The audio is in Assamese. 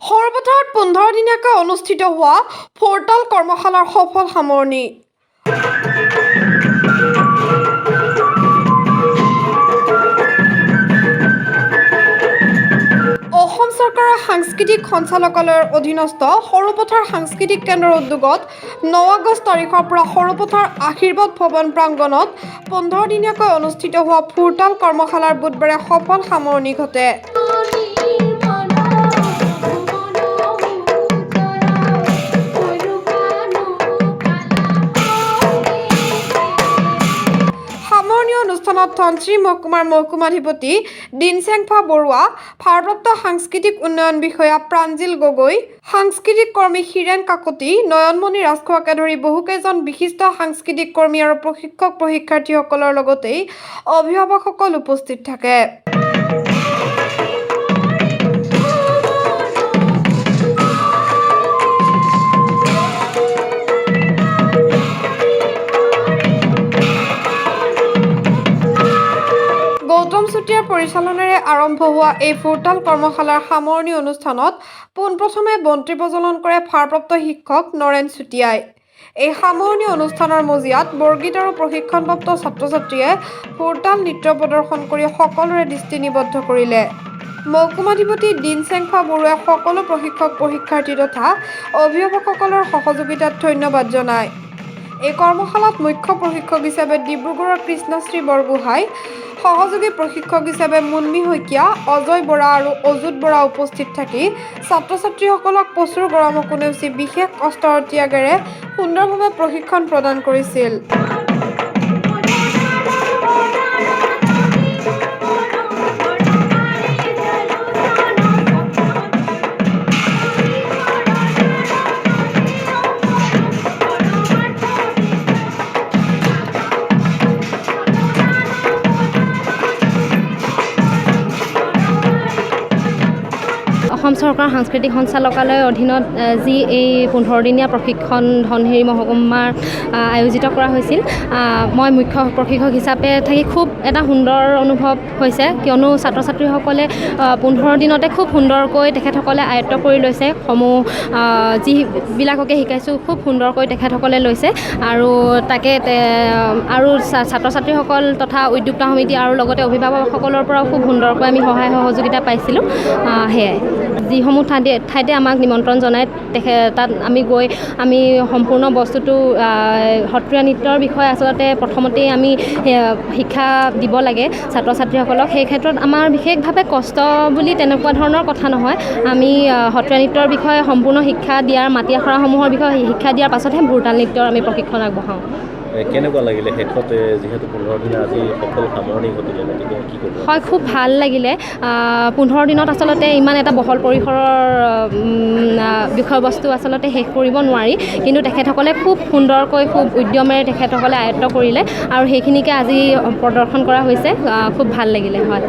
সৰুপথাৰত 15 দিনীয়াকৈ অনুষ্ঠিত হোৱা ভোৰটাল কৰ্মশালাৰ সফল সামৰণি। অসম চৰকাৰৰ সাংস্কৃতিক সঞ্চালকালয়ৰ অধীনস্থ সৰুপথাৰ সাংস্কৃতিক কেন্দ্ৰৰ উদ্যোগত 9 আগষ্ট তাৰিখৰ পৰা সৰুপথাৰ আশীৰ্বাদ ভৱন প্ৰাংগণত 15 দিনীয়াকৈ অনুষ্ঠিত হোৱা ভোৰটাল কৰ্মশালাৰ বুধবাৰে সফল সামৰণি ঘটে। অনুষ্ঠানত ধনশ্ৰী মহকুমাৰ মহকুমাধিপতি দিনচেংফা বৰুৱা, ভাৰপ্ৰাপ্ত সাংস্কৃতিক উন্নয়ন বিষয়া প্ৰাঞ্জিল গগৈ, সাংস্কৃতিক কৰ্মী হীৰেন কাকতি, নয়নমণি ৰাজখোৱাকে ধৰি বহুকেইজন বিশিষ্ট সাংস্কৃতিক কৰ্মী আৰু প্ৰশিক্ষক প্ৰশিক্ষাৰ্থীসকলৰ লগতেই অভিভাৱকসকল উপস্থিত থাকে। পৰিচালনাৰে আৰম্ভ হোৱা এই ভোৰটাল কৰ্মশালাৰ সামৰণি অনুষ্ঠানত পোনপ্ৰথমে বন্তি প্ৰজ্বলন কৰে ভাৰপ্ৰাপ্ত শিক্ষক নৰেন চুতীয়াই। এই সামৰণি অনুষ্ঠানৰ মজিয়াত বৰগীত আৰু প্ৰশিক্ষণপ্ৰাপ্ত ছাত্ৰ-ছাত্ৰীয়ে ভোৰটাল নৃত্য প্ৰদৰ্শন কৰি সকলোৰে দৃষ্টি নিবদ্ধ কৰিলে। মহকুমাধিপতি দিনচেংফা বৰুৱাই সকলো প্ৰশিক্ষক প্ৰশিক্ষাৰ্থী তথা অভিভাৱকসকলৰ সহযোগিতাত ধন্যবাদ জনায়। এই কৰ্মশালাত মুখ্য প্ৰশিক্ষক হিচাপে ডিব্ৰুগড়ৰ কৃষ্ণশ্ৰী বৰগোহাঁই, সহযোগী প্ৰশিক্ষক হিচাপে মুন্মী শইকীয়া, অজয় বৰা আৰু অজুত বৰা উপস্থিত থাকি ছাত্ৰ-ছাত্ৰীসকলক প্ৰচুৰ গৰমকো নেওচি বিশেষ কষ্ট আৰু ত্যাগেৰে সুন্দৰভাৱে প্ৰশিক্ষণ প্ৰদান কৰিছিল। অসম চৰকাৰৰ সাংস্কৃতিক সঞ্চালকালয়ৰ অধীনত যি এই 15 দিনীয়া প্ৰশিক্ষণ ধনশিৰি মহকুমাৰ আয়োজিত কৰা হৈছিল, মই মুখ্য প্ৰশিক্ষক হিচাপে থাকি খুব এটা সুন্দৰ অনুভৱ হৈছে, কিয়নো ছাত্ৰ ছাত্ৰীসকলে 15 দিনতে খুব সুন্দৰকৈ তেখেতসকলে আয়ত্ব কৰি লৈছে। যিবিলাককে শিকাইছোঁ খুব সুন্দৰকৈ তেখেতসকলে লৈছে আৰু তাকে আৰু ছাত্ৰ ছাত্ৰীসকল তথা উদ্যোক্তা সমিতি আৰু লগতে অভিভাৱকসকলৰ পৰাও খুব সুন্দৰকৈ আমি সহায় সহযোগিতা পাইছিলোঁ। সেয়াই যিসমূহ ঠাইতে আমাক নিমন্ত্ৰণ জনাই তাত আমি গৈ আমি সম্পূৰ্ণ বস্তুটো সত্ৰীয়া নৃত্যৰ বিষয়ে আচলতে প্ৰথমতেই আমি শিক্ষা দিব লাগে ছাত্ৰ ছাত্ৰীসকলক। সেই ক্ষেত্ৰত আমাৰ বিশেষভাৱে কষ্ট বুলি তেনেকুৱা ধৰণৰ কথা নহয়। আমি সত্ৰীয়া নৃত্যৰ বিষয়ে সম্পূৰ্ণ শিক্ষা দিয়াৰ মাটি আখৰাসমূহৰ বিষয়ে শিক্ষা দিয়াৰ পাছতহে ভোৰটাল নৃত্যৰ আমি প্ৰশিক্ষণ আগবঢ়াওঁ। কেনেকুৱা লাগিলে শেষত যিহেতু 15 দিন আজি সফল সামৰণি ঘটিলে, গতিকে কি কৰিব? হয়, খুব ভাল লাগিলে। 15 দিনত আচলতে ইমান এটা বহল পৰিসৰৰ বিষয়বস্তু আচলতে শেষ কৰিব নোৱাৰি, কিন্তু তেখেতসকলে খুব সুন্দৰকৈ খুব উদ্যমেৰে তেখেতসকলে আয়ত্ব কৰিলে আৰু সেইখিনিকে আজি প্ৰদৰ্শন কৰা হৈছে। খুব ভাল লাগিলে। হয়।